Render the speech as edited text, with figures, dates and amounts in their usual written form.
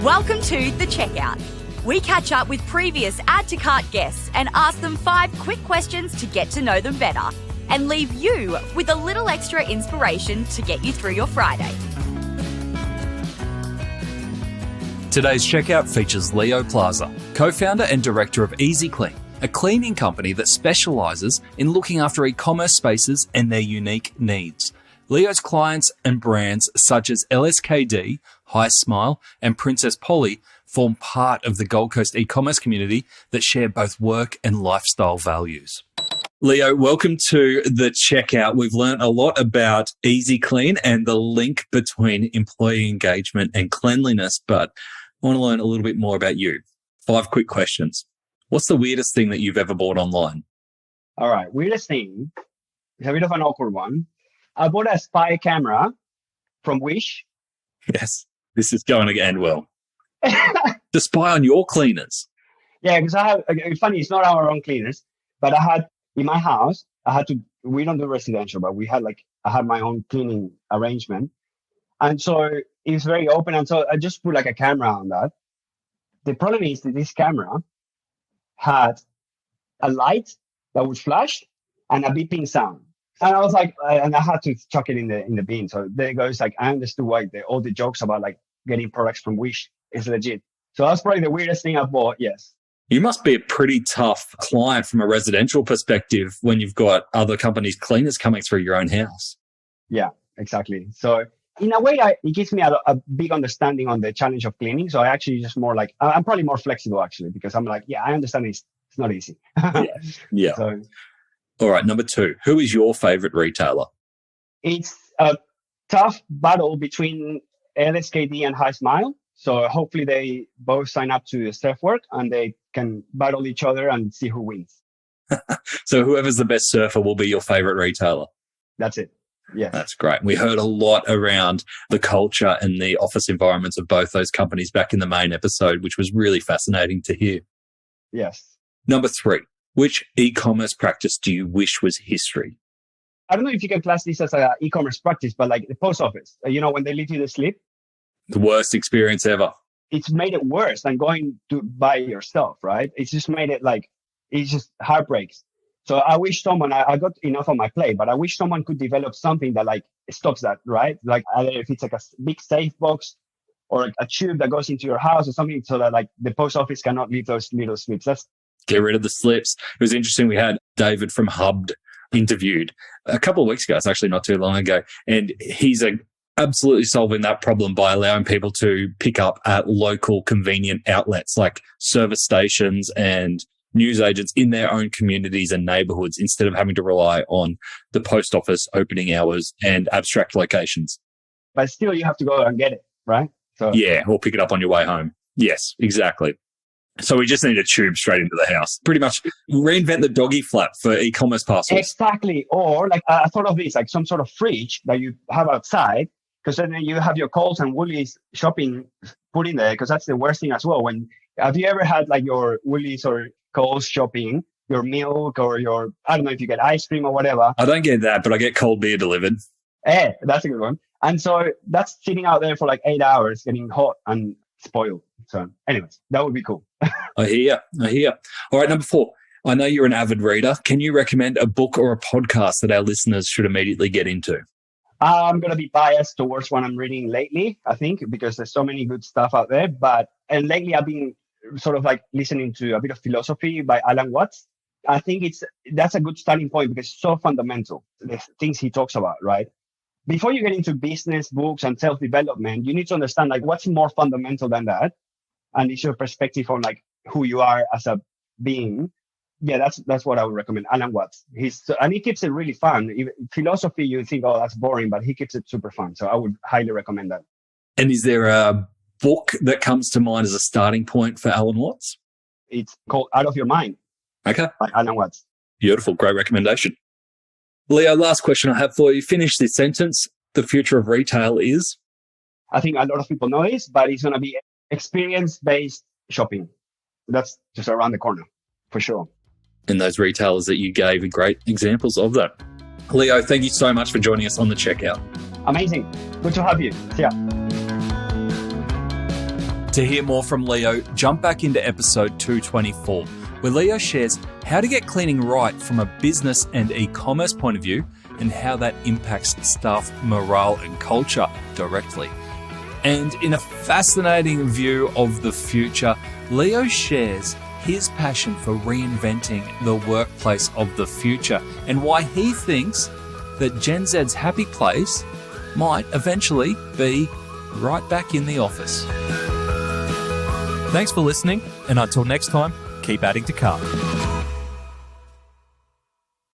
Welcome to The Checkout. We catch up with previous Add to Cart guests and ask them 5 quick questions to get to know them better and leave you with a little extra inspiration to get you through your Friday. Today's checkout features Leo Plaza, co-founder and director of EasyClean, a cleaning company that specialises in looking after e-commerce spaces and their unique needs. Leo's clients and brands such as LSKD, HiSmile, and Princess Polly form part of the Gold Coast e-commerce community that share both work and lifestyle values. Leo, welcome to The Checkout. We've learned a lot about EasyClean and the link between employee engagement and cleanliness, but I want to learn a little bit more about you. 5 quick questions. What's the weirdest thing that you've ever bought online? All right, weirdest thing. It's a bit of an awkward one. I bought a spy camera from Wish. Yes, this is going to end well. To spy on your cleaners. Yeah, because it's funny, it's not our own cleaners, but I had, in my house, we don't do residential, but I had my own cleaning arrangement. And so it's very open. And so I just put like a camera on that. The problem is that this camera had a light that would flash and a beeping sound. And I was like, and I had to chuck it in the bin. So there it goes. Like, I understood why all the jokes about like getting products from Wish is legit. So that's probably the weirdest thing I've bought. Yes. You must be a pretty tough client from a residential perspective when you've got other companies' cleaners coming through your own house. Yeah, exactly. So in a way, it gives me a big understanding on the challenge of cleaning. So I actually just more like, I'm probably more flexible actually, because I'm like, yeah, I understand it's not easy. Yeah. So, all right, number 2, who is your favorite retailer? it's a tough battle between LSKD and HiSmile. So hopefully they both sign up to the Surf Work and they can battle each other and see who wins. So whoever's the best surfer will be your favorite retailer. That's it. Yeah. That's great. We heard a lot around the culture and the office environments of both those companies back in the main episode, which was really fascinating to hear. Yes. Number 3, which e-commerce practice do you wish was history? I don't know if you can class this as an e-commerce practice, but like the post office, when they leave you the slip, The worst experience ever. it's made it worse than going to buy yourself, right? It's just made it like, it's just heartbreaks. So I wish I got enough on my plate, but I wish someone could develop something that like stops that, right? Like either if it's like a big safe box or a tube that goes into your house or something so that like the post office cannot leave those little slips. Get rid of the slips. It was interesting. We had David from Hubbed interviewed a couple of weeks ago. It's actually not too long ago. And he's absolutely solving that problem by allowing people to pick up at local convenient outlets like service stations and newsagents in their own communities and neighborhoods instead of having to rely on the post office opening hours and abstract locations. But still you have to go and get it, right? So Yeah, or pick it up on your way home. Yes, exactly. So we just need a tube straight into the house. Pretty much reinvent the doggy flap for e-commerce parcels. Exactly. Or like I thought of this, like some sort of fridge that you have outside, because then you have your Coles and Woolies shopping put in there, because that's the worst thing as well. Have you ever had like your Woolies or Coles shopping, your milk or I don't know if you get ice cream or whatever. I don't get that, but I get cold beer delivered. That's a good one. And so that's sitting out there for like 8 hours getting hot and spoiled. So anyways, that would be cool. I hear. All right, number 4. I know you're an avid reader. Can you recommend a book or a podcast that our listeners should immediately get into? I'm going to be biased towards what I'm reading lately, I think, because there's so many good stuff out there. And lately I've been sort of like listening to a bit of philosophy by Alan Watts. I think that's a good starting point because it's so fundamental, the things he talks about, right? Before you get into business, books, and self-development, you need to understand like what's more fundamental than that. And it's your perspective on like who you are as a being. Yeah, that's what I would recommend. Alan Watts. And he keeps it really fun. Philosophy, you think, oh, that's boring, but he keeps it super fun. So I would highly recommend that. And is there a book that comes to mind as a starting point for Alan Watts? It's called Out of Your Mind. Okay. By Alan Watts. Beautiful. Great recommendation. Leo, last question I have for you. Finish this sentence. The future of retail is? I think a lot of people know this, but it's going to be experience-based shopping. That's just around the corner, for sure. And those retailers that you gave are great examples of that. Leo, thank you so much for joining us on The Checkout. Amazing. Good to have you. See ya. To hear more from Leo, jump back into episode 224, where Leo shares how to get cleaning right from a business and e-commerce point of view and how that impacts staff morale and culture directly. And in a fascinating view of the future, Leo shares his passion for reinventing the workplace of the future and why he thinks that Gen Z's happy place might eventually be right back in the office. Thanks for listening, and until next time, keep adding to cart.